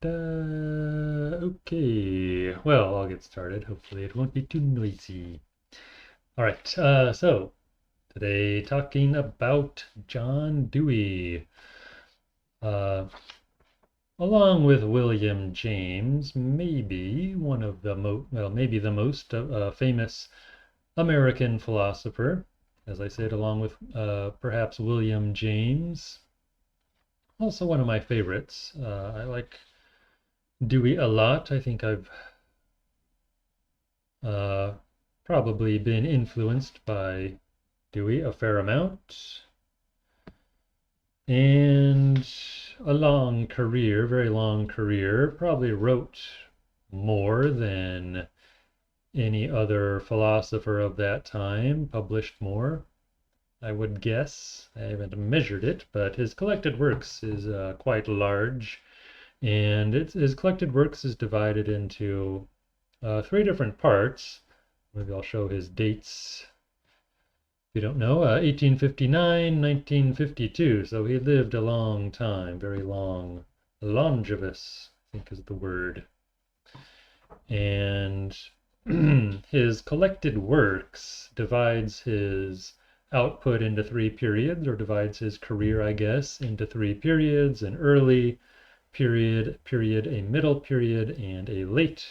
Okay, well, I'll get started. Hopefully, it won't be too noisy. All right, so today talking about John Dewey. Uh, Along with William James, maybe one of the maybe the most famous American philosopher, as I said, along with perhaps William James. Also, one of my favorites. I like Dewey a lot. I think I've Uh, probably been influenced by Dewey a fair amount. And a long career, very long career, probably wrote more than any other philosopher of that time, published more, I would guess. I haven't measured it, but his collected works is quite large. And his collected works is divided into three different parts. Maybe I'll show his dates. If you don't know, 1859, 1952. So he lived a long time, very long. Longevous, I think is the word. And his collected works divides his output into three periods, or divides his career, I guess, into three periods: an early period, a middle period, and a late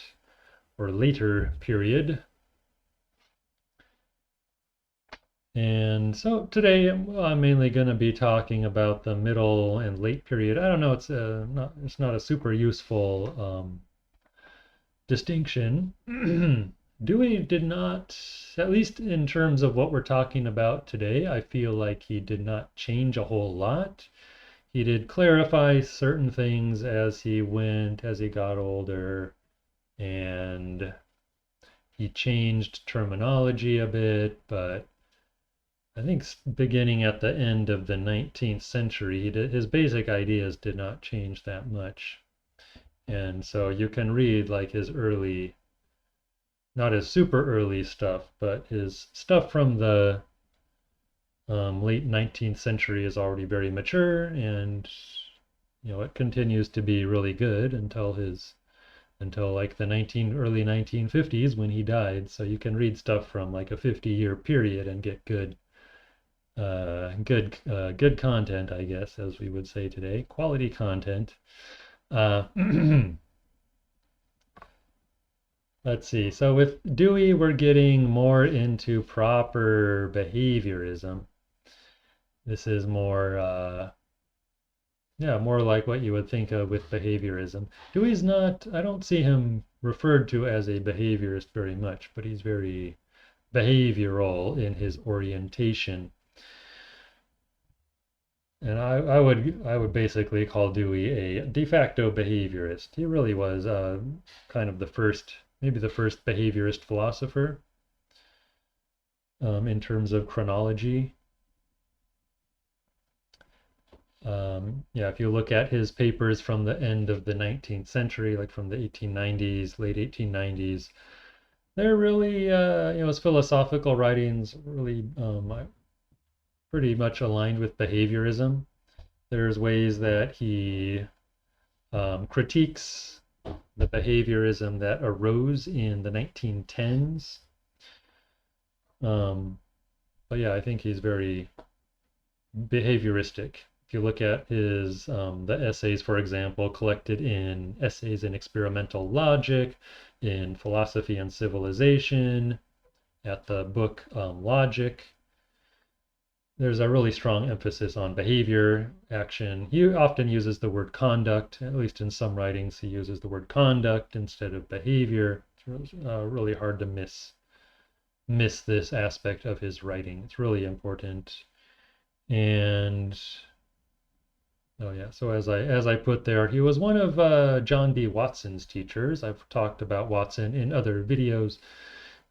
or later period. And so today I'm mainly going to be talking about the middle and late period. I don't know, it's not a super useful distinction. Dewey did not, at least in terms of what we're talking about today, I feel like he did not change a whole lot. He did clarify certain things as he went, as he got older, and he changed terminology a bit, but I think beginning at the end of the 19th century, his basic ideas did not change that much. And so you can read like his early, not his super early stuff, but his stuff from the late 19th century is already very mature, and it continues to be really good until like the early 1950s when he died. So you can read stuff from like a 50-year period and get good content, I guess, as we would say today, quality content. Uh, let's see. So with Dewey, we're getting more into proper behaviorism. This is more, yeah, more like what you would think of with behaviorism. Dewey's not, I don't see him referred to as a behaviorist very much, but he's very behavioral in his orientation. And I would basically call Dewey a de facto behaviorist. He really was kind of maybe the first behaviorist philosopher in terms of chronology. Yeah, if you look at his papers from the end of the 19th century, like from the 1890s, late 1890s, they're really, his philosophical writings really pretty much aligned with behaviorism. There's ways that he critiques the behaviorism that arose in the 1910s. But yeah, I think he's very behavioristic. If you look at his the essays, for example, collected in Essays in Experimental Logic, in Philosophy and Civilization, at the book Logic, there's a really strong emphasis on behavior, action. He often uses the word conduct, at least in some writings, he uses the word conduct instead of behavior. It's really hard to miss this aspect of his writing. It's really important. And oh yeah, so as I put there, he was one of John B. Watson's teachers. I've talked about Watson in other videos.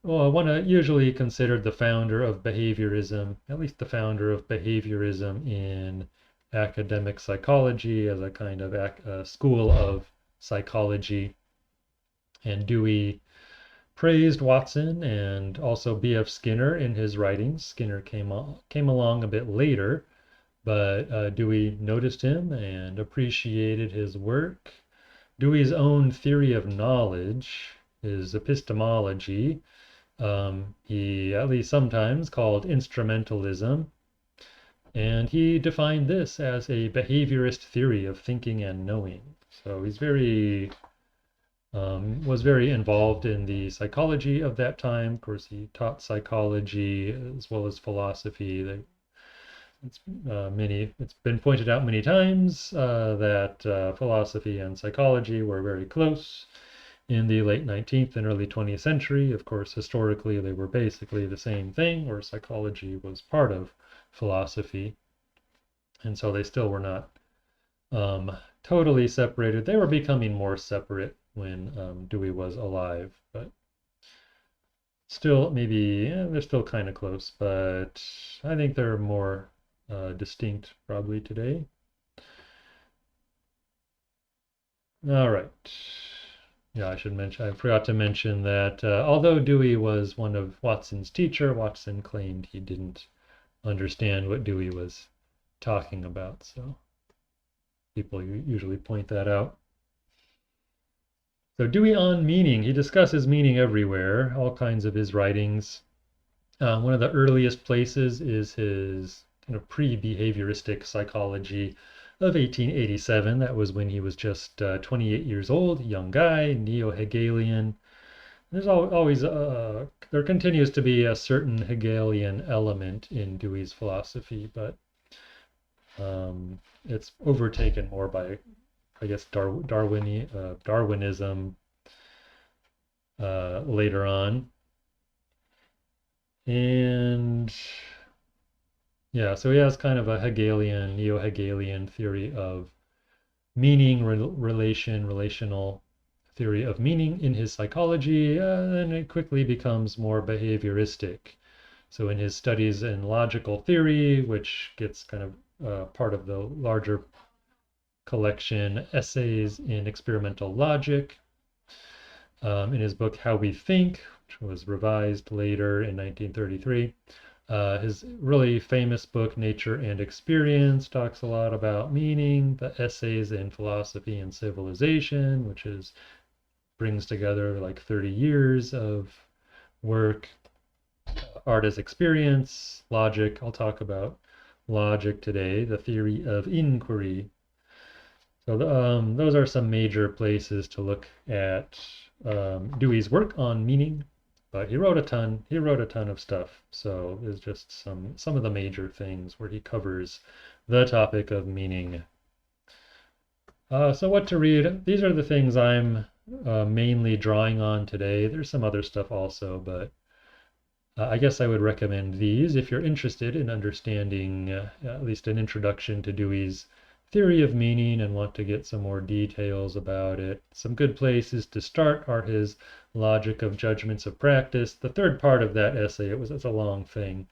Well, one usually considered the founder of behaviorism, at least the founder of behaviorism in academic psychology as a kind of school of psychology. And Dewey praised Watson and also B.F. Skinner in his writings. Skinner came along a bit later, but Dewey noticed him and appreciated his work. Dewey's own theory of knowledge, his epistemology, he at least sometimes called instrumentalism, and he defined this as a behaviorist theory of thinking and knowing. So he's was very involved in the psychology of that time. Of course, he taught psychology as well as philosophy. It's been pointed out many times that philosophy and psychology were very close in the late 19th and early 20th century. Of course, historically, they were basically the same thing, or psychology was part of philosophy. And so they still were not totally separated. They were becoming more separate when Dewey was alive, but still, maybe they're still kind of close, but I think they're more distinct probably today. All right. Yeah, I forgot to mention that although Dewey was one of Watson's teacher, Watson claimed he didn't understand what Dewey was talking about. So people usually point that out. So Dewey on meaning, he discusses meaning everywhere, all kinds of his writings. One of the earliest places is his kind of pre-behavioristic psychology of 1887. That was when he was just 28 years old, young guy, neo-Hegelian. There's always there continues to be a certain Hegelian element in Dewey's philosophy, but it's overtaken more by, I guess, Darwinism later on. And yeah, so he has kind of a Hegelian, neo-Hegelian theory of meaning, relational theory of meaning in his psychology, and it quickly becomes more behavioristic. So in his studies in logical theory, which gets kind of part of the larger collection, Essays in Experimental Logic, in his book How We Think, which was revised later in 1933. His really famous book, Nature and Experience, talks a lot about meaning. The Essays in Philosophy and Civilization, which brings together like 30 years of work. Art as Experience, Logic. I'll talk about logic today, the theory of inquiry. So those are some major places to look at Dewey's work on meaning. But he wrote a ton. He wrote a ton of stuff. So there's just some of the major things where he covers the topic of meaning. So what to read? These are the things I'm mainly drawing on today. There's some other stuff also, but I guess I would recommend these if you're interested in understanding at least an introduction to Dewey's theory of meaning and want to get some more details about it. Some good places to start are his Logic of Judgments of Practice. The third part of that essay, it's a long thing.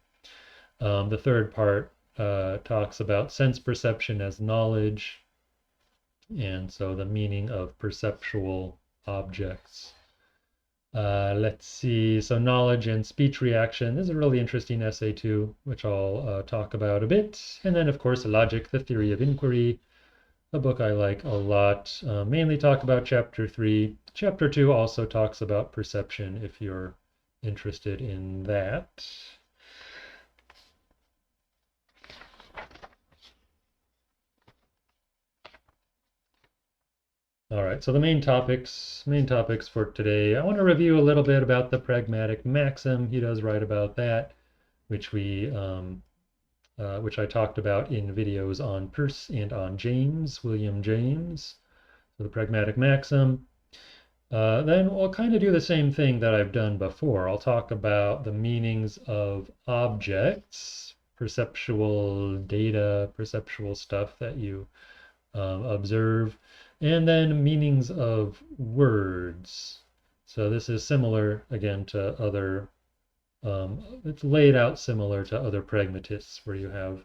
The third part talks about sense perception as knowledge, and so the meaning of perceptual objects. Let's see, so knowledge and speech reaction. This is a really interesting essay too, which I'll talk about a bit. And then of course, Logic, the Theory of Inquiry, a book I like a lot. Mainly talk about chapter 3. Chapter 2 also talks about perception if you're interested in that. All right, so the main topics for today. I want to review a little bit about the pragmatic maxim. He does write about that, which I talked about in videos on Peirce and on James, William James. So the pragmatic maxim. Then I'll kind of do the same thing that I've done before. I'll talk about the meanings of objects, perceptual data, perceptual stuff that you observe, and then meanings of words. So this is similar again to other, it's laid out similar to other pragmatists where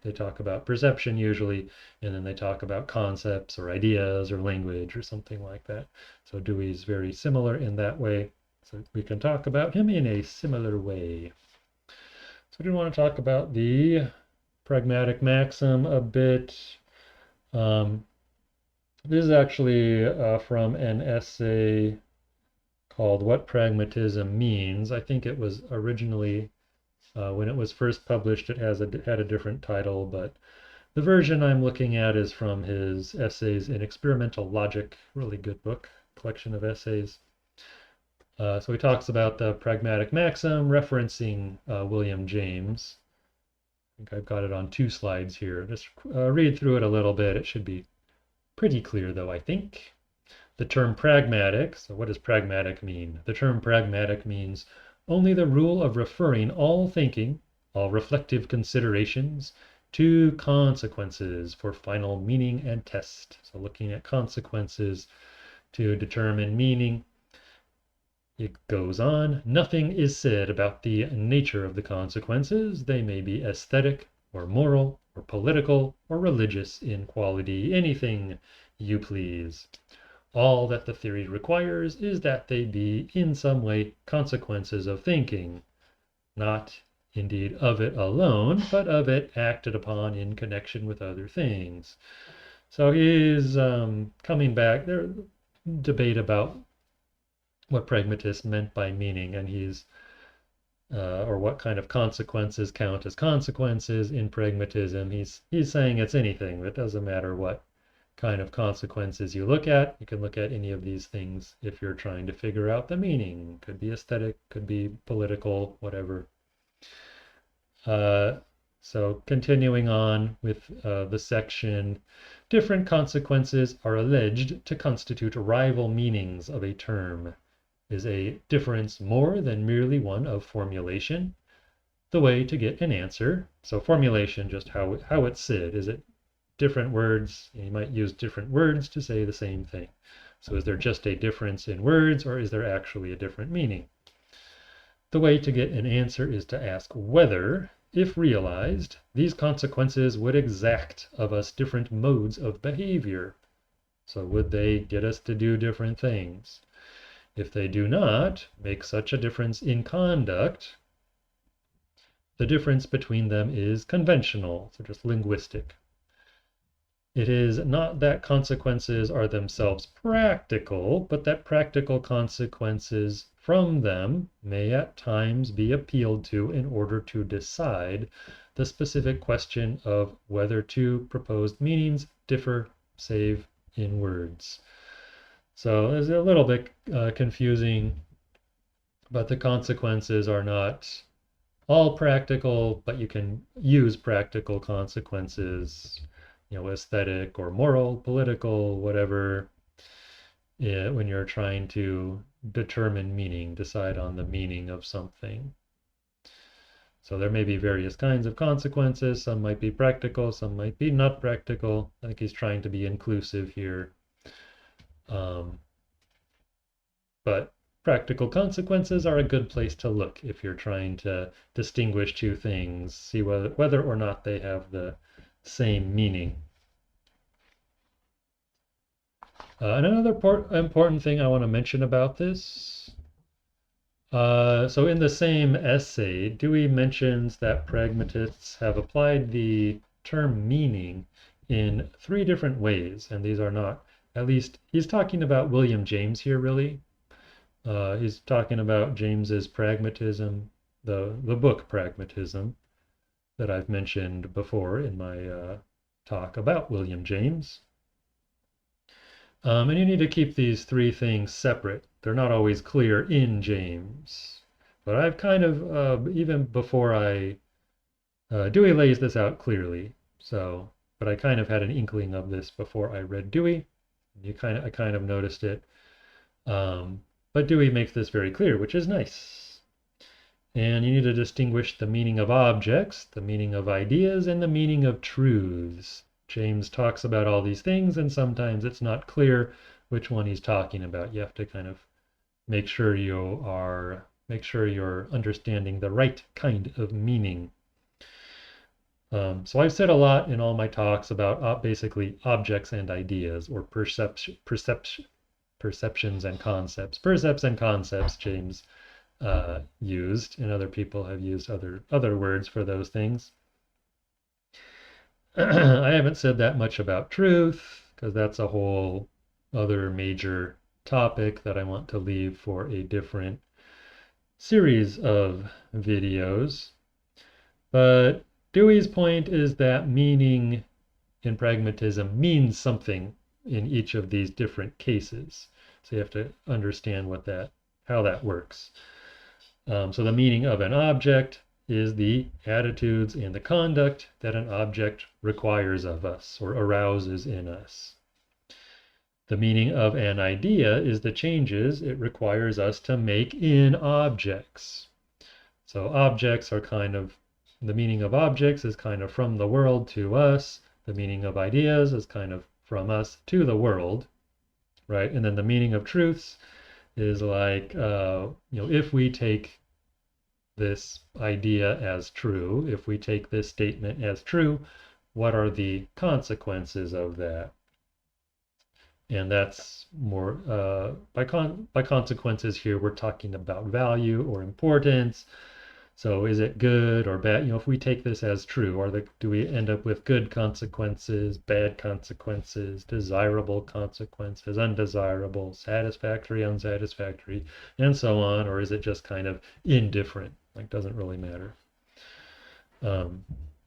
they talk about perception usually, and then they talk about concepts or ideas or language or something like that. So Dewey's very similar in that way. So we can talk about him in a similar way. So I did want to talk about the pragmatic maxim a bit. This is actually from an essay called What Pragmatism Means. I think it was originally, when it was first published, it had a different title, but the version I'm looking at is from his Essays in Experimental Logic, really good book, collection of essays. So he talks about the pragmatic maxim, referencing William James. I think I've got it on 2 slides here. Just read through it a little bit. It should be pretty clear, though, I think. The term pragmatic, so what does pragmatic mean? The term pragmatic means only the rule of referring all thinking, all reflective considerations, to consequences for final meaning and test. So looking at consequences to determine meaning. It goes on, nothing is said about the nature of the consequences. They may be aesthetic or moral or political or religious in quality, anything you please. All that the theory requires is that they be in some way consequences of thinking, not indeed of it alone, but of it acted upon in connection with other things. So he's coming back. There's debate about what pragmatists meant by meaning, and he's or what kind of consequences count as consequences in pragmatism. He's saying it's anything. It doesn't matter what kind of consequences you look at. You can look at any of these things if you're trying to figure out the meaning. Could be aesthetic, could be political, whatever. So continuing on with the section, different consequences are alleged to constitute rival meanings of a term. Is a difference more than merely one of formulation? The way to get an answer. So formulation, just how it's said. Is it different words? You might use different words to say the same thing. So is there just a difference in words, or is there actually a different meaning? The way to get an answer is to ask whether, if realized, these consequences would exact of us different modes of behavior. So would they get us to do different things? If they do not make such a difference in conduct, the difference between them is conventional, so just linguistic. It is not that consequences are themselves practical, but that practical consequences from them may at times be appealed to in order to decide the specific question of whether two proposed meanings differ, save in words. So it's a little bit confusing, but the consequences are not all practical, but you can use practical consequences, aesthetic or moral, political, whatever, when you're trying to determine meaning, decide on the meaning of something. So there may be various kinds of consequences. Some might be practical, some might be not practical. I think he's trying to be inclusive here. But practical consequences are a good place to look if you're trying to distinguish two things, see whether or not they have the same meaning. Another important thing I want to mention about this. So in the same essay, Dewey mentions that pragmatists have applied the term meaning in 3 different ways, and these are not, at least he's talking about William James here, really. He's talking about James's pragmatism, the book Pragmatism that I've mentioned before in my talk about William James. And you need to keep these 3 things separate. They're not always clear in James. But I've kind of, even before Dewey lays this out clearly. So, but I kind of had an inkling of this before I read Dewey. I kind of noticed it. But Dewey makes this very clear, which is nice. And you need to distinguish the meaning of objects, the meaning of ideas, and the meaning of truths. James talks about all these things, and sometimes it's not clear which one he's talking about. You have to kind of make sure you're understanding the right kind of meaning. So I've said a lot in all my talks about basically objects and ideas, or perceptions and concepts. Percepts and concepts James used, and other people have used other words for those things. I haven't said that much about truth. because that's a whole other major topic that I want to leave for a different series of videos. But Dewey's point is that meaning in pragmatism means something in each of these different cases. So you have to understand how that works. So the meaning of an object is the attitudes and the conduct that an object requires of us or arouses in us. The meaning of an idea is the changes it requires us to make in objects. So objects are the meaning of objects is kind of from the world to us. The meaning of ideas is kind of from us to the world, right? And then the meaning of truths is like, if we take this idea as true, if we take this statement as true, what are the consequences of that? And that's more, by consequences here, we're talking about value or importance. So is it good or bad? If we take this as true, do we end up with good consequences, bad consequences, desirable consequences, undesirable, satisfactory, unsatisfactory, and so on? Or is it just kind of indifferent, like doesn't really matter?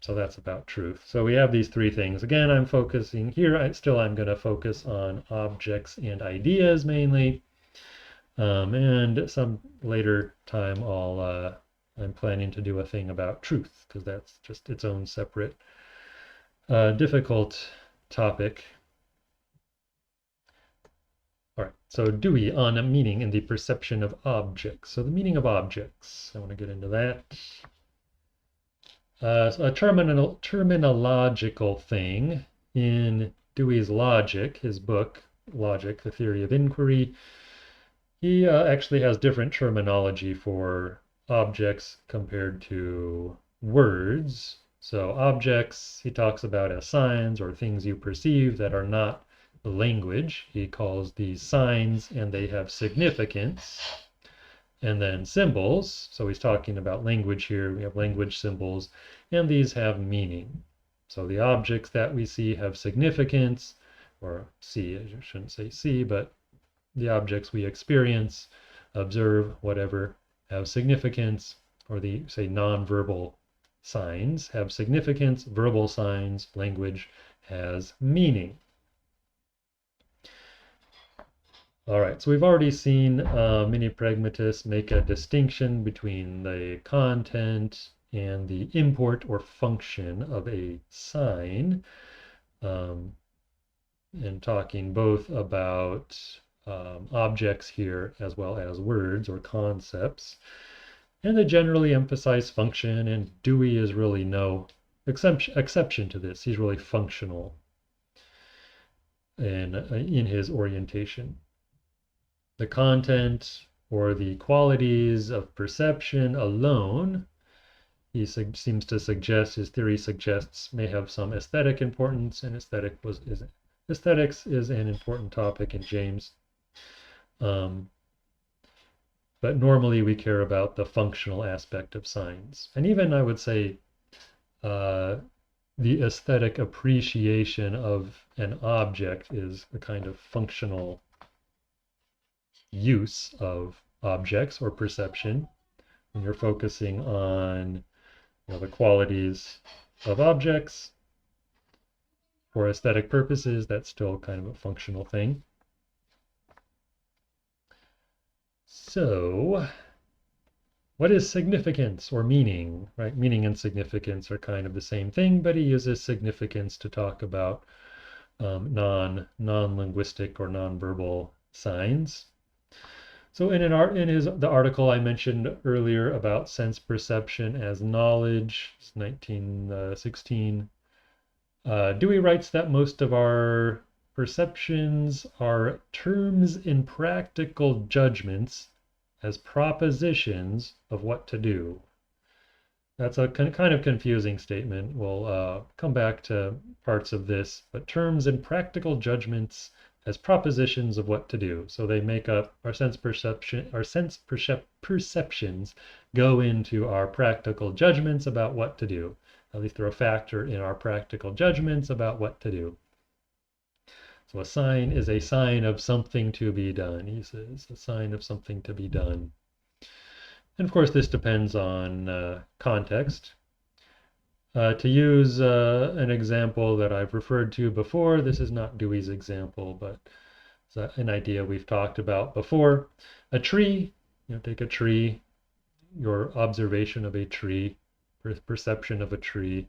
So that's about truth. So we have these three things. Again, I'm focusing here. I'm going to focus on objects and ideas mainly. And some later time I'm planning to do a thing about truth, because that's just its own separate difficult topic. All right, so Dewey on meaning in the perception of objects. So the meaning of objects, I want to get into that. So a terminological thing in Dewey's Logic, his book, Logic, the Theory of Inquiry. He actually has different terminology for objects compared to words. So objects, he talks about as signs or things you perceive that are not language. He calls these signs, and they have significance. And then symbols, so he's talking about language here. We have language symbols, and these have meaning. So the objects that we see have significance, or see, I shouldn't say see, but the objects we experience, observe, whatever, have significance, or the, say, nonverbal signs have significance, verbal signs, language has meaning. All right, so we've already seen many pragmatists make a distinction between the content and the import or function of a sign, and talking both about objects here as well as words or concepts. And they generally emphasize function, and Dewey is really no exception to this. He's really functional in his orientation. The content or the qualities of perception alone, he seems to suggest, his theory suggests, may have some aesthetic importance, and aesthetics is an important topic in James. But normally we care about the functional aspect of signs. And even I would say the aesthetic appreciation of an object is a kind of functional use of objects or perception. When you're focusing on the qualities of objects for aesthetic purposes, that's still kind of a functional thing. So what is significance or meaning, right? Meaning and significance are kind of the same thing, but he uses significance to talk about non-linguistic or non-verbal signs. So in the article I mentioned earlier about sense perception as knowledge, 1916, Dewey writes that most of our perceptions are terms in practical judgments as propositions of what to do. That's a kind of confusing statement. We'll come back to parts of this, but terms in practical judgments as propositions of what to do. So they make up our sense perceptions go into our practical judgments about what to do. At least they're a factor in our practical judgments about what to do. So a sign is a sign of something to be done, he says, a sign of something to be done. And of course, this depends on context. To use an example that I've referred to before, this is not Dewey's example, but it's an idea we've talked about before. A tree, take a tree, your observation of a tree, perception of a tree,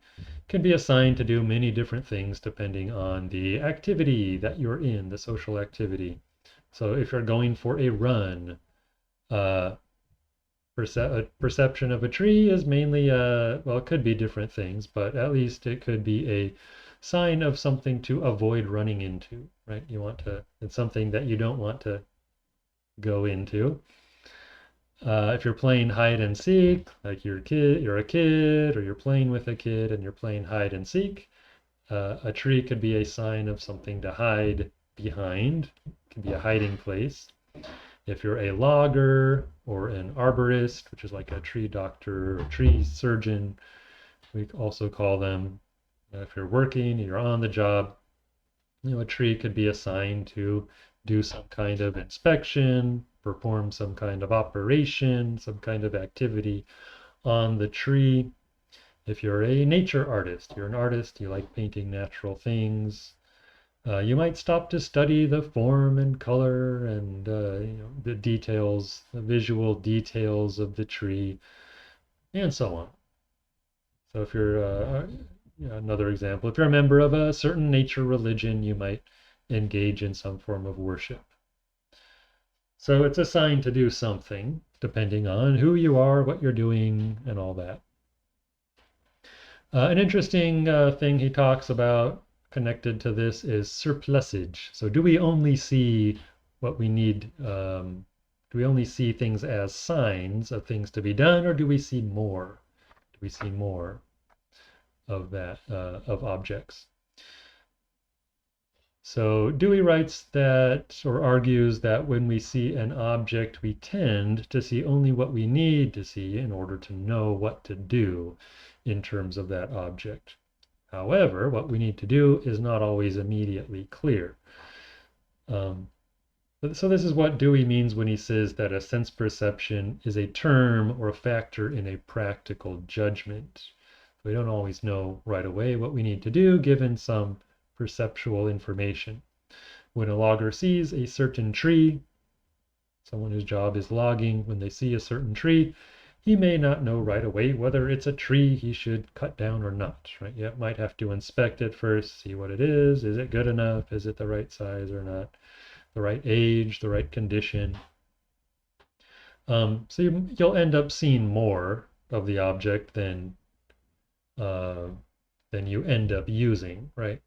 can be assigned to do many different things depending on the activity that you're in, the social activity. So if you're going for a run, perception of a tree is mainly, well, it could be different things, but at least it could be a sign of something to avoid running into, right? It's something that you don't want to go into. If you're playing hide and seek, like you're a kid, or you're playing with a kid and you're playing hide and seek, a tree could be a sign of something to hide behind. It could be a hiding place. If you're a logger or an arborist, which is like a tree doctor or tree surgeon, we also call them, if you're working, you're on the job, a tree could be assigned to do some kind of inspection, perform some kind of operation, some kind of activity on the tree. If you're a nature artist, you're an artist, you like painting natural things, you might stop to study the form and color and the details, the visual details of the tree, and so on. So if you're another example, if you're a member of a certain nature religion, you might engage in some form of worship. So it's assigned to do something depending on who you are, what you're doing, and all that. An interesting thing he talks about connected to this is surplusage. So do we only see what we need? Do we only see things as signs of things to be done, or do we see more? Do we see more of that, of objects? So Dewey writes that, or argues that when we see an object, we tend to see only what we need to see in order to know what to do in terms of that object. However, what we need to do is not always immediately clear. So this is what Dewey means when he says that a sense perception is a term or a factor in a practical judgment. We don't always know right away what we need to do given some perceptual information. When a logger sees a certain tree, someone whose job is logging, when they see a certain tree, he may not know right away whether it's a tree he should cut down or not, right? You might have to inspect it first, see what it is it good enough, is it the right size or not, the right age, the right condition. So you'll end up seeing more of the object than you end up using, right?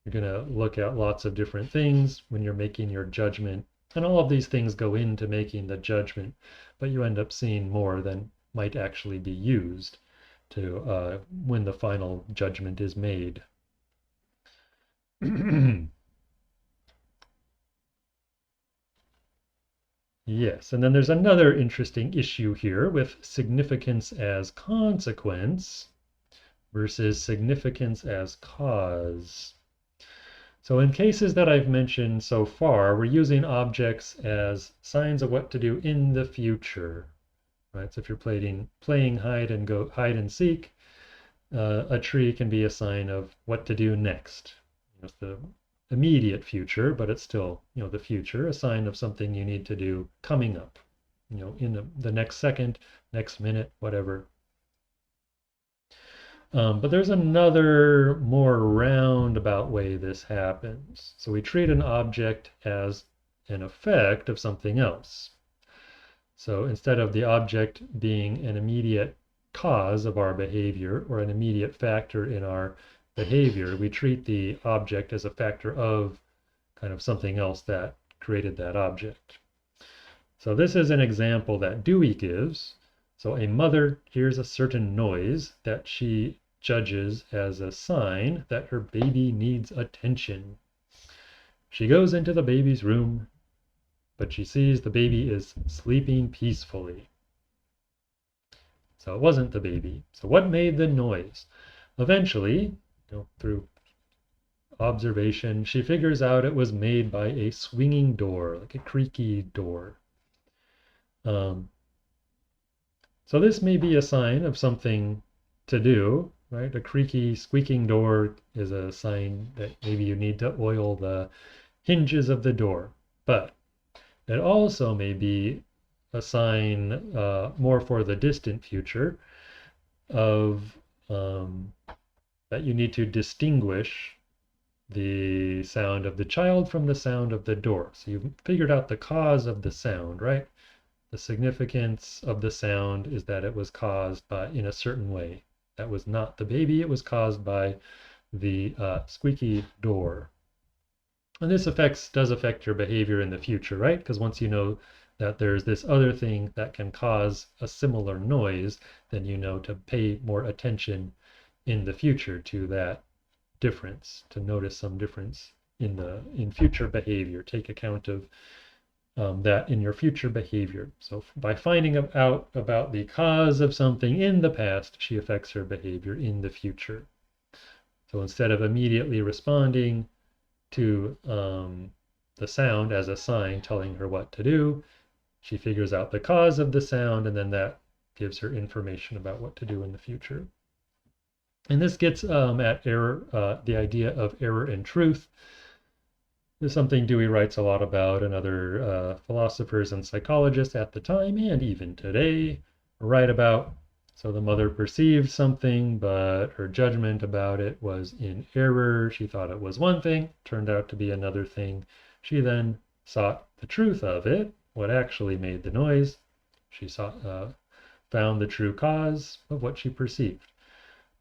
You're going to look at lots of different things when you're making your judgment, and all of these things go into making the judgment, but you end up seeing more than might actually be used to when the final judgment is made. Yes, and then there's another interesting issue here with significance as consequence versus significance as cause. So in cases that I've mentioned so far, we're using objects as signs of what to do in the future, right? So if you're playing hide and seek, a tree can be a sign of what to do next. It's the immediate future, but it's still, the future, a sign of something you need to do coming up, in the next second, next minute, whatever. But there's another more roundabout way this happens. So we treat an object as an effect of something else. So instead of the object being an immediate cause of our behavior or an immediate factor in our behavior, we treat the object as a factor of kind of something else that created that object. So this is an example that Dewey gives. So a mother hears a certain noise that she judges as a sign that her baby needs attention. She goes into the baby's room, but she sees the baby is sleeping peacefully. So it wasn't the baby. So what made the noise? Eventually, through observation. She figures out it was made by a swinging door, like a creaky door. Um, so this may be a sign of something to do, right? A creaky, squeaking door is a sign that maybe you need to oil the hinges of the door. But it also may be a sign more for the distant future of that you need to distinguish the sound of the child from the sound of the door. So you've figured out the cause of the sound, right? The significance of the sound is that it was caused by in a certain way. That was not the baby, it was caused by the squeaky door. And this does affect your behavior in the future, right? Because once you know that there's this other thing that can cause a similar noise, then you know to pay more attention in the future to that difference, to notice some difference in future behavior. Take account of that in your future behavior. So by finding out about the cause of something in the past, she affects her behavior in the future. So instead of immediately responding to the sound as a sign telling her what to do, she figures out the cause of the sound, and then that gives her information about what to do in the future. And this gets at error, the idea of error and truth. This is something Dewey writes a lot about, and other philosophers and psychologists at the time and even today write about. So the mother perceived something, but her judgment about it was in error. She thought it was one thing, turned out to be another thing. She then sought the truth of it, what actually made the noise. She found the true cause of what she perceived.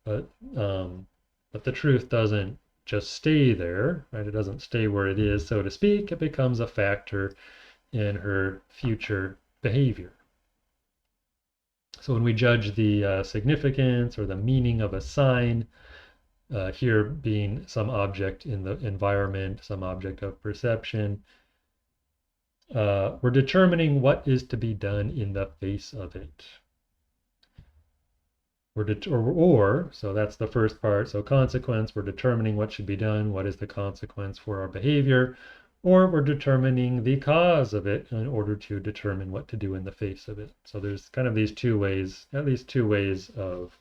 But the truth doesn't just stay there, right? It doesn't stay where it is, so to speak. It becomes a factor in her future behavior. So when we judge the significance or the meaning of a sign, here being some object in the environment, some object of perception, we're determining what is to be done in the face of it. So that's the first part. So consequence, we're determining what should be done. What is the consequence for our behavior? Or we're determining the cause of it in order to determine what to do in the face of it. So there's kind of these two ways, at least two ways of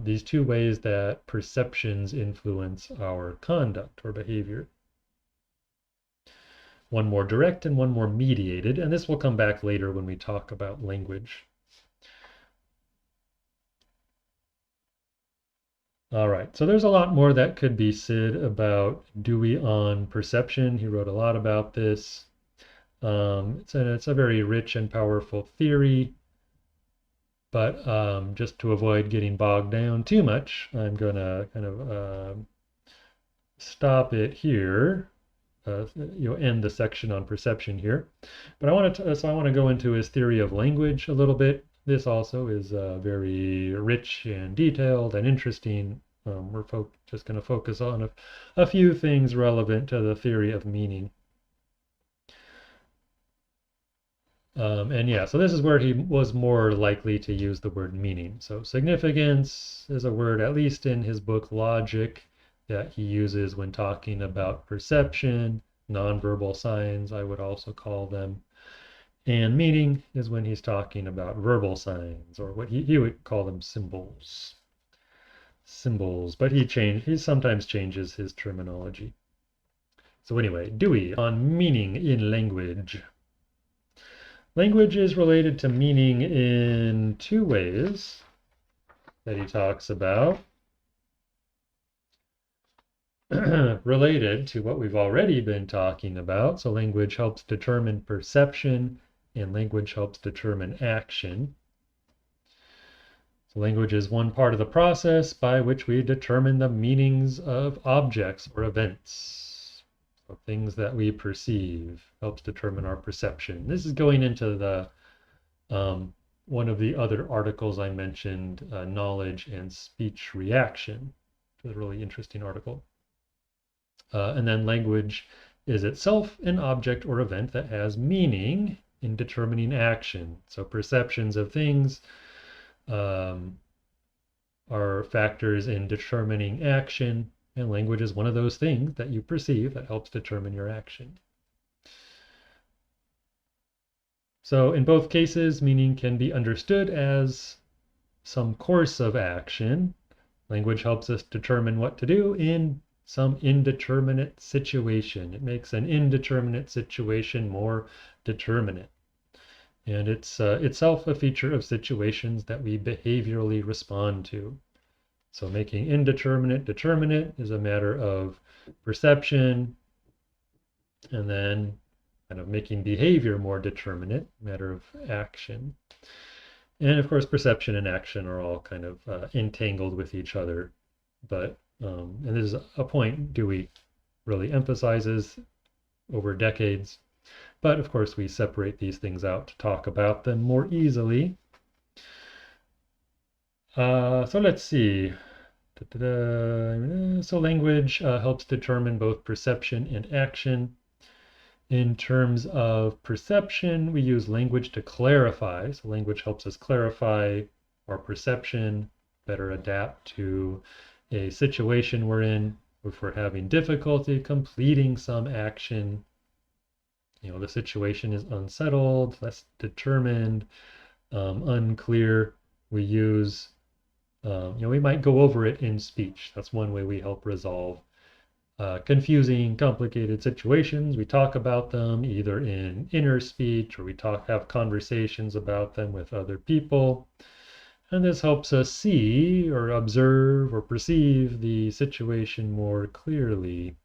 these two ways that perceptions influence our conduct or behavior. One more direct and one more mediated, and this will come back later when we talk about language. All right, so there's a lot more that could be said about Dewey on perception. He wrote a lot about this. It's a very rich and powerful theory, but just to avoid getting bogged down too much, I'm going to kind of stop it here. End the section on perception here. But I want to go into his theory of language a little bit. This also is very rich and detailed and interesting. We're just going to focus on a few things relevant to the theory of meaning. And yeah, so this is where he was more likely to use the word meaning. So significance is a word, at least in his book Logic, that he uses when talking about perception, nonverbal signs, I would also call them. And meaning is when he's talking about verbal signs, or what he would call them symbols. But he sometimes changes his terminology. So anyway, Dewey on meaning in language. Language is related to meaning in two ways that he talks about. Related to what we've already been talking about. So language helps determine perception, and language helps determine action. So language is one part of the process by which we determine the meanings of objects or events. So things that we perceive helps determine our perception. This is going into the one of the other articles I mentioned, knowledge and speech reaction, which is a really interesting article. And then language is itself an object or event that has meaning in determining action. So perceptions of things are factors in determining action. And language is one of those things that you perceive that helps determine your action. So in both cases, meaning can be understood as some course of action. Language helps us determine what to do in some indeterminate situation. It makes an indeterminate situation more determinate. And it's itself a feature of situations that we behaviorally respond to. So making indeterminate determinate is a matter of perception, and then kind of making behavior more determinate, matter of action. And of course, perception and action are all kind of entangled with each other. But, and this is a point Dewey really emphasizes over decades. But of course, we separate these things out to talk about them more easily. So let's see. So language helps determine both perception and action. In terms of perception, we use language to clarify. So language helps us clarify our perception, better adapt to a situation we're in. If we're having difficulty completing some action, the situation is unsettled, less determined, unclear, we use, we might go over it in speech. That's one way we help resolve confusing, complicated situations. We talk about them either in inner speech, or we have conversations about them with other people. And this helps us see or observe or perceive the situation more clearly.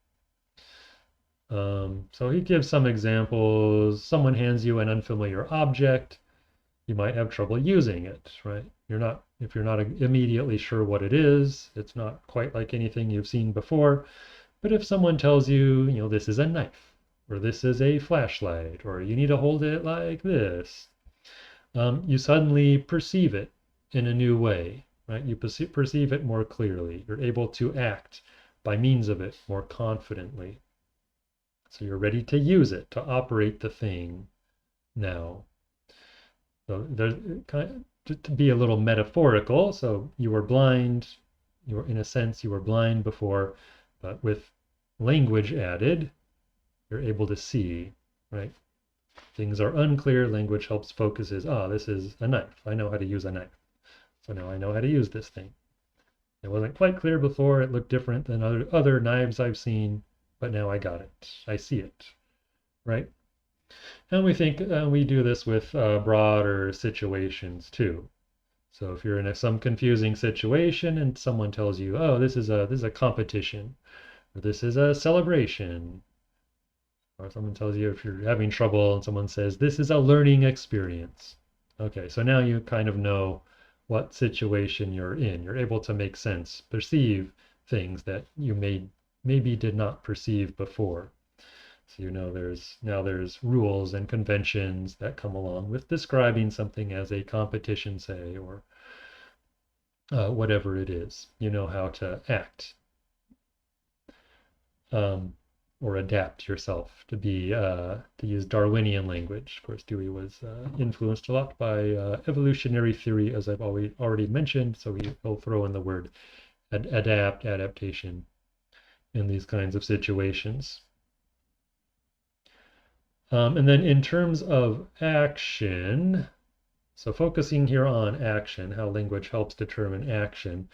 So he gives some examples. Someone hands you an unfamiliar object. You might have trouble using it, right? If you're not immediately sure what it is, it's not quite like anything you've seen before. But if someone tells you, this is a knife, or this is a flashlight, or you need to hold it like this, you suddenly perceive it in a new way, right? You perceive it more clearly. You're able to act by means of it more confidently. So you're ready to use it, to operate the thing now. So there's kind of, to be a little metaphorical, so you were blind, in a sense, you were blind before, but with language added, you're able to see, right? Things are unclear, language helps focuses, this is a knife. I know how to use a knife. So now I know how to use this thing. It wasn't quite clear before, it looked different than other knives I've seen, but now I got it. I see it, right? And we think we do this with broader situations too. So if you're in some confusing situation and someone tells you, this is a competition, or this is a celebration, or someone tells you if you're having trouble and someone says, this is a learning experience. Okay, so now you kind of know what situation you're in. You're able to make sense, perceive things that you maybe did not perceive before. So there's rules and conventions that come along with describing something as a competition, say, or whatever it is. You know how to act or adapt yourself to use Darwinian language. Of course, Dewey was influenced a lot by evolutionary theory, as I've already mentioned. So he'll throw in the word adaptation in these kinds of situations. And then in terms of action, so focusing here on action, how language helps determine action,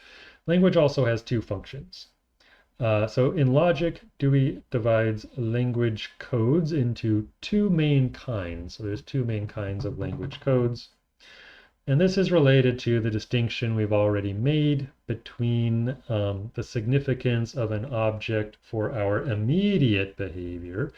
language also has two functions. So in logic, Dewey divides language codes into two main kinds. So there's two main kinds of language codes. And this is related to the distinction we've already made between the significance of an object for our immediate behavior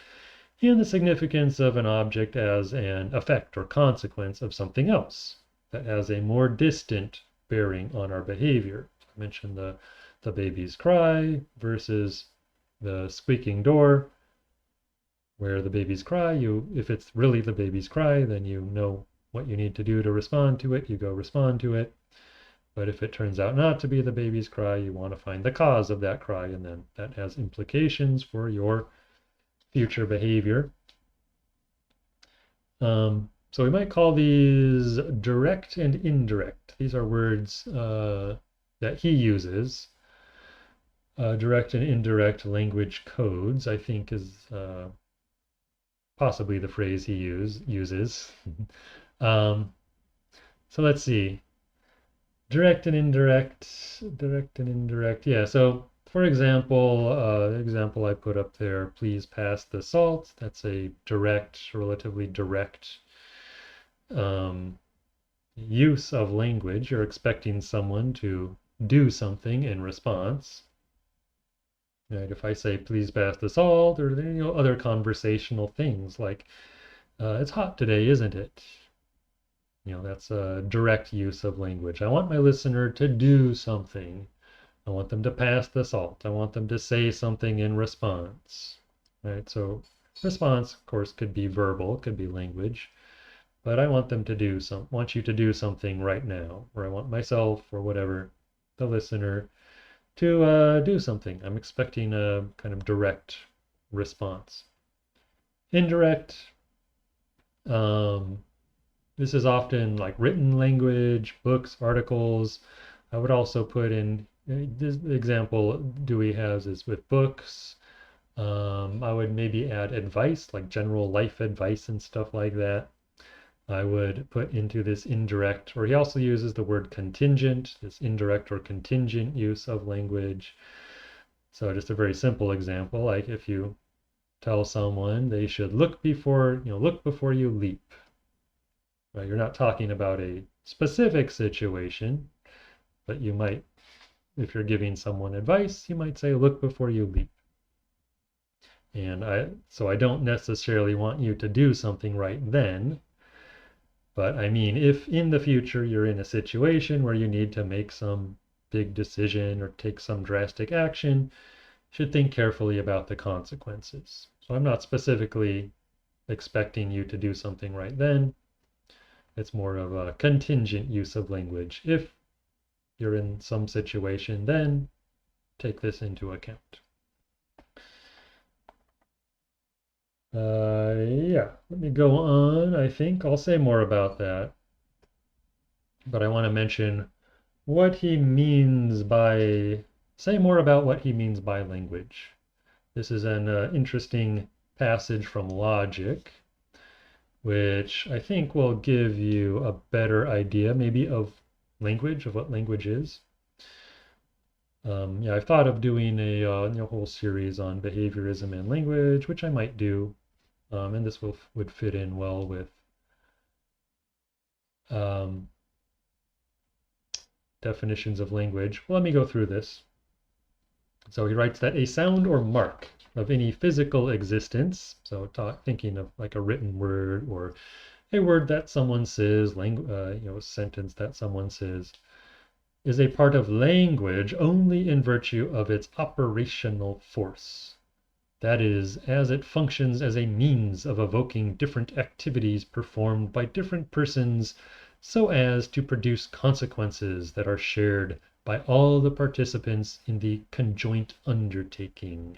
and the significance of an object as an effect or consequence of something else that has a more distant bearing on our behavior. I mentioned the baby's cry versus the squeaking door, where the baby's cry, if it's really the baby's cry, then you know what you need to do to respond to it, you go respond to it. But if it turns out not to be the baby's cry, you want to find the cause of that cry, and then that has implications for your future behavior. So we might call these direct and indirect. These are words that he uses. Direct and indirect language codes, I think, is possibly the phrase he uses. um, so let's see. Direct and indirect. Yeah, so for example, example I put up there, please pass the salt. That's a direct, relatively direct um, use of language. You're expecting someone to do something in response. Right? If I say, please pass the salt, or other conversational things like, it's hot today, isn't it? That's a direct use of language. I want my listener to do something. I want them to pass the salt. I want them to say something in response. Right? So response, of course, could be verbal, could be language, but I want them to want you to do something right now, or I want myself or whatever, the listener, to do something. I'm expecting a kind of direct response. Indirect, um, this is often like written language, books, articles. I would also put in this example Dewey has is with books. I would maybe add advice, like general life advice and stuff like that. I would put into this indirect, or he also uses the word contingent, this indirect or contingent use of language. So just a very simple example, like if you tell someone they should look before you leap. Right? You're not talking about a specific situation, but you might, if you're giving someone advice, you might say, look before you leap. So I don't necessarily want you to do something right then, but I mean, if in the future you're in a situation where you need to make some big decision or take some drastic action, you should think carefully about the consequences. So I'm not specifically expecting you to do something right then. It's more of a contingent use of language. If you're in some situation, then take this into account. Yeah, let me go on. I think I'll say more about that. But I want to mention what he means by, say more about what he means by language. This is an interesting passage from Logic, which I think will give you a better idea maybe of language, of what language is. Yeah, I've thought of doing a whole series on behaviorism and language, which I might do, and this would fit in well with definitions of language. Well, let me go through this. So he writes that a sound or mark of any physical existence, so thinking of like a written word or a word that someone says, sentence that someone says, is a part of language only in virtue of its operational force. That is, as it functions as a means of evoking different activities performed by different persons so as to produce consequences that are shared by all the participants in the conjoint undertaking.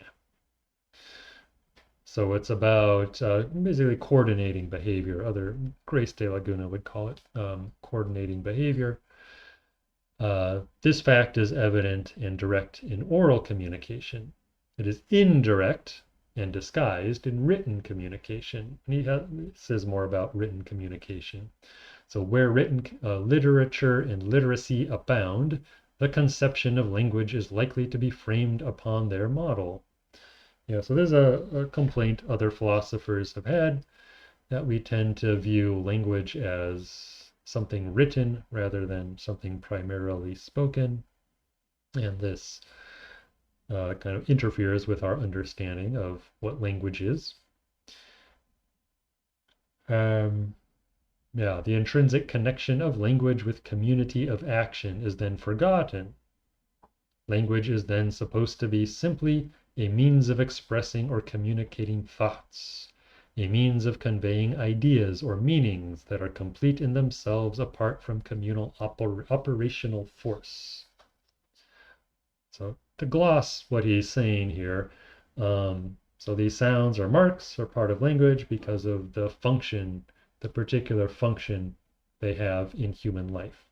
So it's about basically coordinating behavior. Grace de Laguna would call it coordinating behavior. This fact is evident and direct in oral communication. It is indirect and disguised in written communication. And he says more about written communication. So where written literature and literacy abound, the conception of language is likely to be framed upon their model. Yeah, so there's a complaint other philosophers have had, that we tend to view language as something written rather than something primarily spoken. And this kind of interferes with our understanding of what language is. Yeah, the intrinsic connection of language with community of action is then forgotten. Language is then supposed to be simply a means of expressing or communicating thoughts, a means of conveying ideas or meanings that are complete in themselves apart from communal operational force. So to gloss what he's saying here, so these sounds or marks are part of language because of the function, the particular function they have in human life.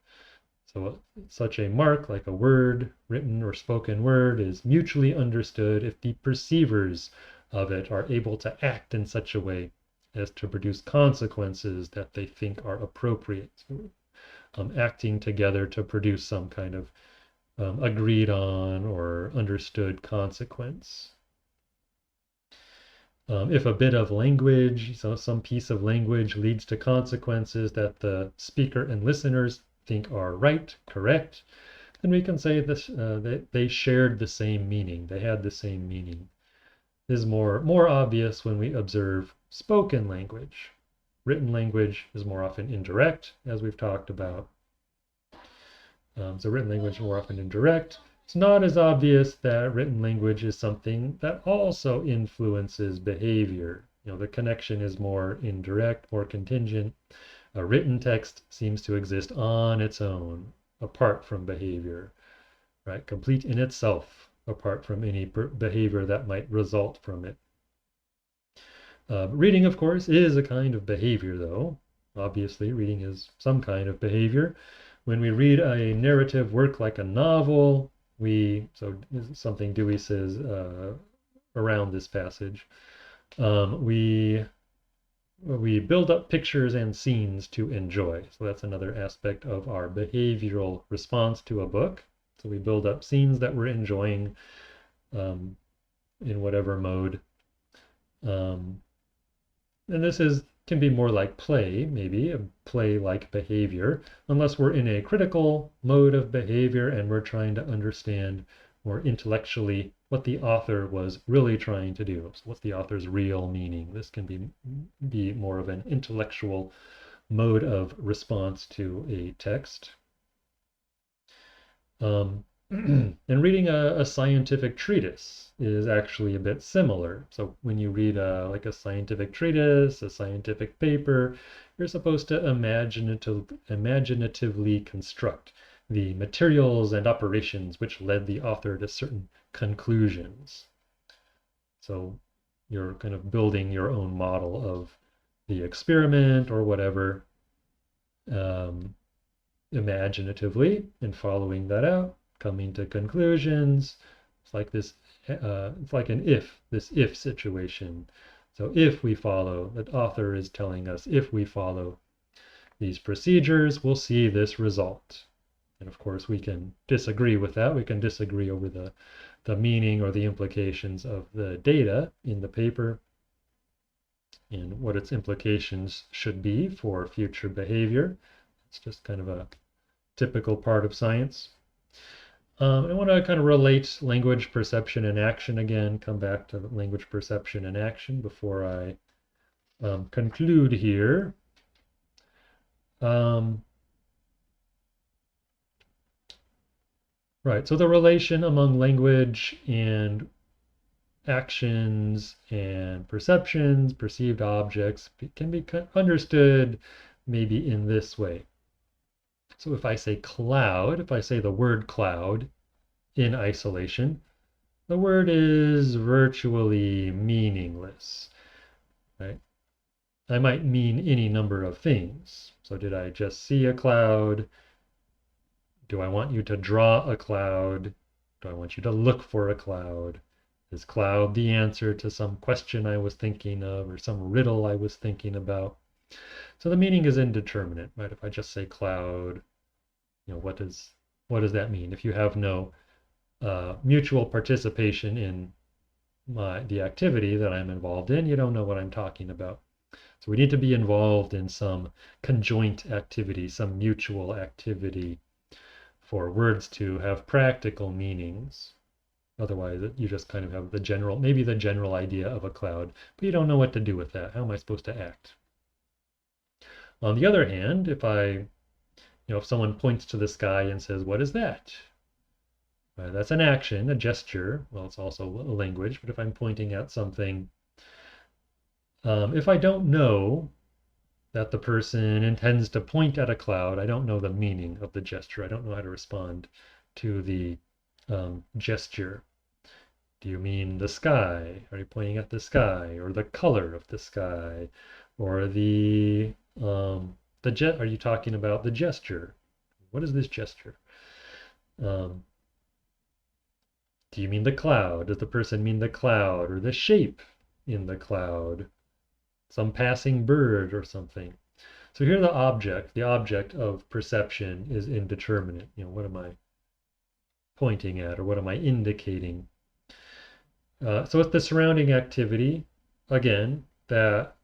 So such a mark, like a word, written or spoken word, is mutually understood if the perceivers of it are able to act in such a way as to produce consequences that they think are appropriate. So, acting together to produce some kind of agreed on or understood consequence. If a bit of language, so some piece of language leads to consequences that the speaker and listeners think are right, correct, then we can say this, that they shared the same meaning. They had the same meaning. This is more obvious when we observe spoken language. Written language is more often indirect, as we've talked about. So written language is more often indirect. It's not as obvious that written language is something that also influences behavior. The connection is more indirect, more contingent. A written text seems to exist on its own, apart from behavior, right? Complete in itself, apart from any behavior that might result from it. Reading, of course, is a kind of behavior, though. Obviously, reading is some kind of behavior. When we read a narrative work like a novel, so this is something Dewey says around this passage, we build up pictures and scenes to enjoy. So that's another aspect of our behavioral response to a book. So we build up scenes that we're enjoying in whatever mode. And this can be more like play, maybe a play-like behavior, unless we're in a critical mode of behavior and we're trying to understand more intellectually what the author was really trying to do. So what's the author's real meaning? This can be more of an intellectual mode of response to a text. And reading a scientific treatise is actually a bit similar. So when you read like a scientific treatise, a scientific paper, you're supposed to imaginatively construct the materials and operations which led the author to certain conclusions. So you're kind of building your own model of the experiment or whatever imaginatively and following that out, coming to conclusions. It's like this, it's like this if situation. So if we follow, the author is telling us, if we follow these procedures, we'll see this result. And of course, we can disagree with that. We can disagree over the meaning or the implications of the data in the paper and what its implications should be for future behavior. It's just kind of a typical part of science. I want to kind of relate language perception and action again, come back to language perception and action before I conclude here. Right, so the relation among language and actions and perceptions, perceived objects, can be understood maybe in this way. So if I say cloud, if I say the word cloud in isolation, the word is virtually meaningless, right? I might mean any number of things. So did I just see a cloud? Do I want you to draw a cloud? Do I want you to look for a cloud? Is cloud the answer to some question I was thinking of or some riddle I was thinking about? So the meaning is indeterminate, right? If I just say cloud, what does that mean? If you have no mutual participation in the activity that I'm involved in, you don't know what I'm talking about. So we need to be involved in some conjoint activity, some mutual activity for words to have practical meanings. Otherwise, you just kind of have maybe the general idea of a cloud, but you don't know what to do with that. How am I supposed to act? On the other hand, if someone points to the sky and says, "What is that?" That's an action, a gesture. Well, it's also a language, but if I'm pointing at something, if I don't know that the person intends to point at a cloud, I don't know the meaning of the gesture. I don't know how to respond to the gesture. Do you mean the sky? Are you pointing at the sky, or the color of the sky, or are you talking about the gesture? What is this gesture? Do you mean the cloud? Does the person mean the cloud or the shape in the cloud? Some passing bird or something. So here the object of perception is indeterminate. What am I pointing at, or what am I indicating? So it's the surrounding activity, again, that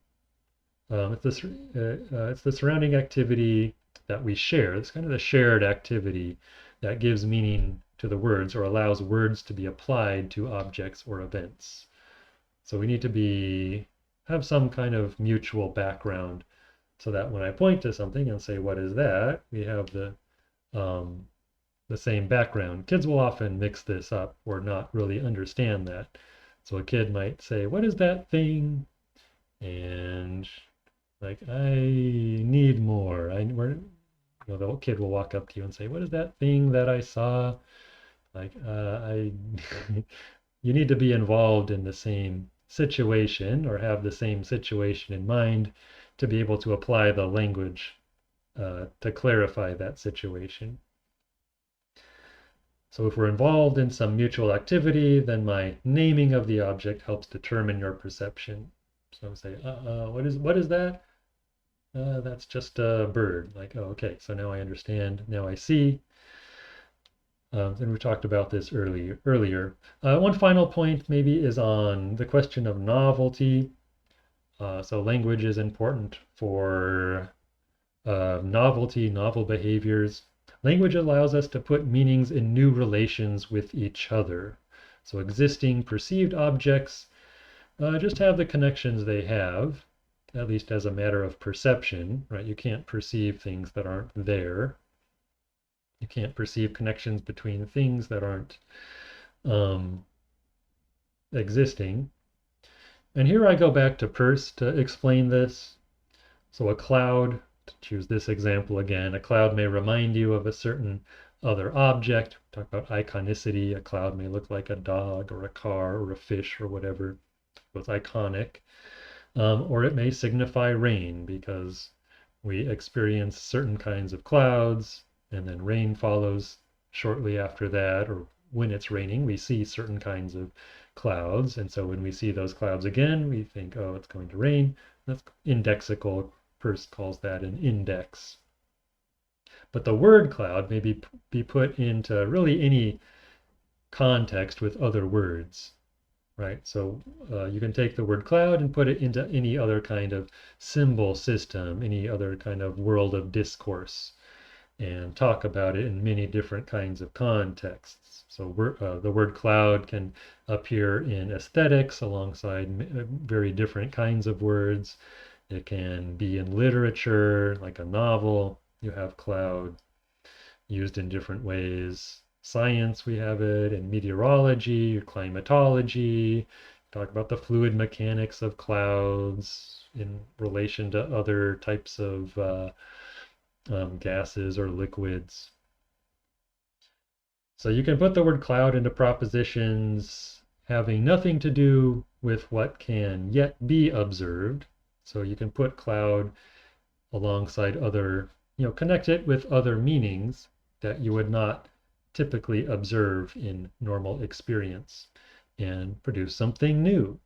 it's the surrounding activity that we share. It's kind of the shared activity that gives meaning to the words or allows words to be applied to objects or events. So we need to have some kind of mutual background so that when I point to something and say, what is that? We have the same background. Kids will often mix this up or not really understand that. So a kid might say, what is that thing? And like, I need more. The kid will walk up to you and say, what is that thing that I saw? Like, you need to be involved in the same situation or have the same situation in mind to be able to apply the language to clarify that situation. So if we're involved in some mutual activity, then my naming of the object helps determine your perception. So say, what is that? That's just a bird. Like, oh, okay, so now I understand, now I see. And we talked about this earlier. One final point maybe is on the question of novelty. So language is important for novel behaviors. Language allows us to put meanings in new relations with each other. So existing perceived objects just have the connections they have, at least as a matter of perception, right? You can't perceive things that aren't there. You can't perceive connections between things that aren't existing. And here I go back to Peirce to explain this. So a cloud, to choose this example again, a cloud may remind you of a certain other object. Talk about iconicity. A cloud may look like a dog or a car or a fish or whatever. So it's iconic. Or it may signify rain because we experience certain kinds of clouds and then rain follows shortly after that, or when it's raining, we see certain kinds of clouds. And so when we see those clouds again, we think, oh, it's going to rain. That's indexical. Peirce calls that an index. But the word cloud may be put into really any context with other words, right? So you can take the word cloud and put it into any other kind of symbol system, any other kind of world of discourse, and talk about it in many different kinds of contexts. So the word cloud can appear in aesthetics alongside very different kinds of words. It can be in literature, like a novel. You have cloud used in different ways. Science, we have it in meteorology, climatology. Talk about the fluid mechanics of clouds in relation to other types of gases or liquids. So you can put the word cloud into propositions having nothing to do with what can yet be observed. So you can put cloud alongside other, connect it with other meanings that you would not typically observe in normal experience and produce something new.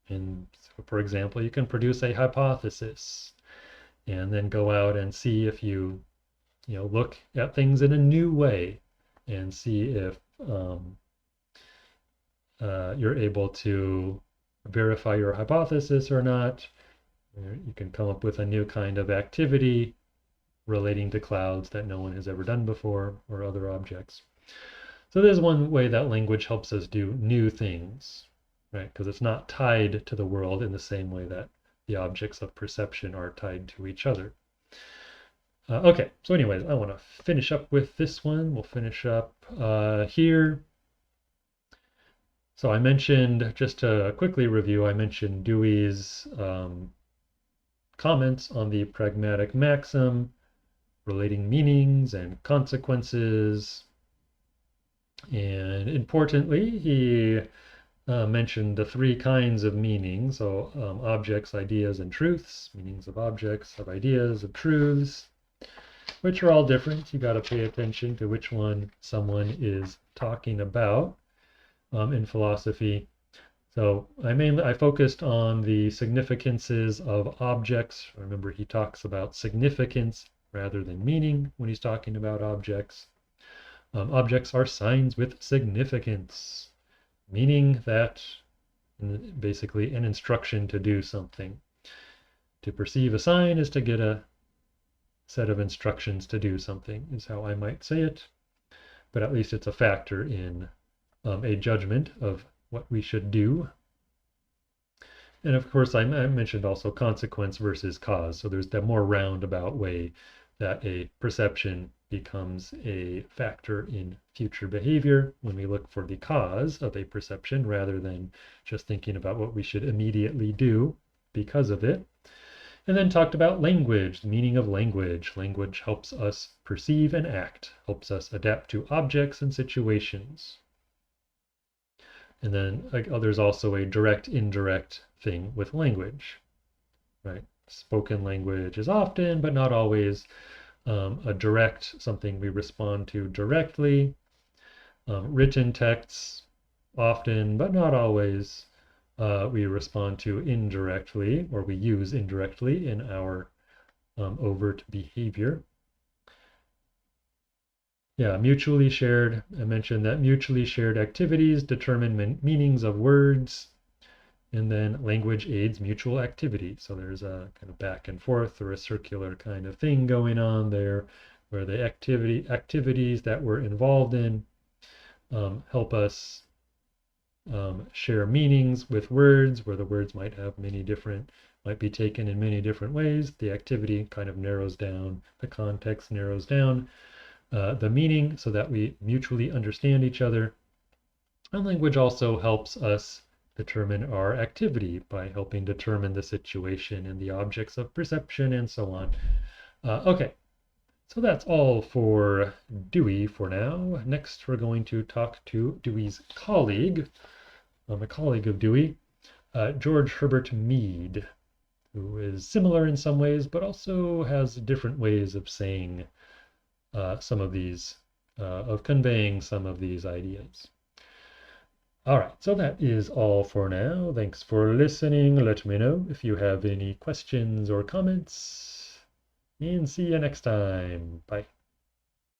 And so, for example, you can produce a hypothesis and then go out and see if you look at things in a new way and see if you're able to verify your hypothesis or not. You can come up with a new kind of activity relating to clouds that no one has ever done before or other objects. So there's one way that language helps us do new things, right? Because it's not tied to the world in the same way that the objects of perception are tied to each other. Okay, so anyways, I want to finish up with this one. We'll finish up here. So I mentioned, just to quickly review, I mentioned Dewey's comments on the pragmatic maxim, relating meanings and consequences. And importantly, he mentioned the three kinds of meanings. So objects, ideas, and truths, meanings of objects, of ideas, of truths. which are all different. You got to pay attention to which one someone is talking about in philosophy. So I focused on the significances of objects. Remember, he talks about significance rather than meaning when he's talking about objects. Objects are signs with significance, meaning that basically an instruction to do something. To perceive a sign is to get a set of instructions to do something, is how I might say it. But at least it's a factor in a judgment of what we should do. And of course, I mentioned also consequence versus cause. So there's the more roundabout way that a perception becomes a factor in future behavior when we look for the cause of a perception rather than just thinking about what we should immediately do because of it. And then talked about language, the meaning of language. Language helps us perceive and act, helps us adapt to objects and situations. And then there's also a direct, indirect thing with language, right? Spoken language is often, but not always, a direct, something we respond to directly. Written texts, often, but not always, we respond to indirectly, or we use indirectly in our overt behavior. Yeah, mutually shared. I mentioned that mutually shared activities determine meanings of words, and then language aids mutual activity. So there's a kind of back and forth or a circular kind of thing going on there, where the activities that we're involved in help us share meanings with words, where the words might be taken in many different ways. The activity kind of narrows down, the context narrows down the meaning so that we mutually understand each other. And language also helps us determine our activity by helping determine the situation and the objects of perception and so on. Okay, so that's all for Dewey for now. Next, we're going to talk to Dewey's colleague, a colleague of Dewey, George Herbert Mead, who is similar in some ways, but also has different ways of saying some of these, of conveying some of these ideas. All right, so that is all for now. Thanks for listening. Let me know if you have any questions or comments, and see you next time. Bye.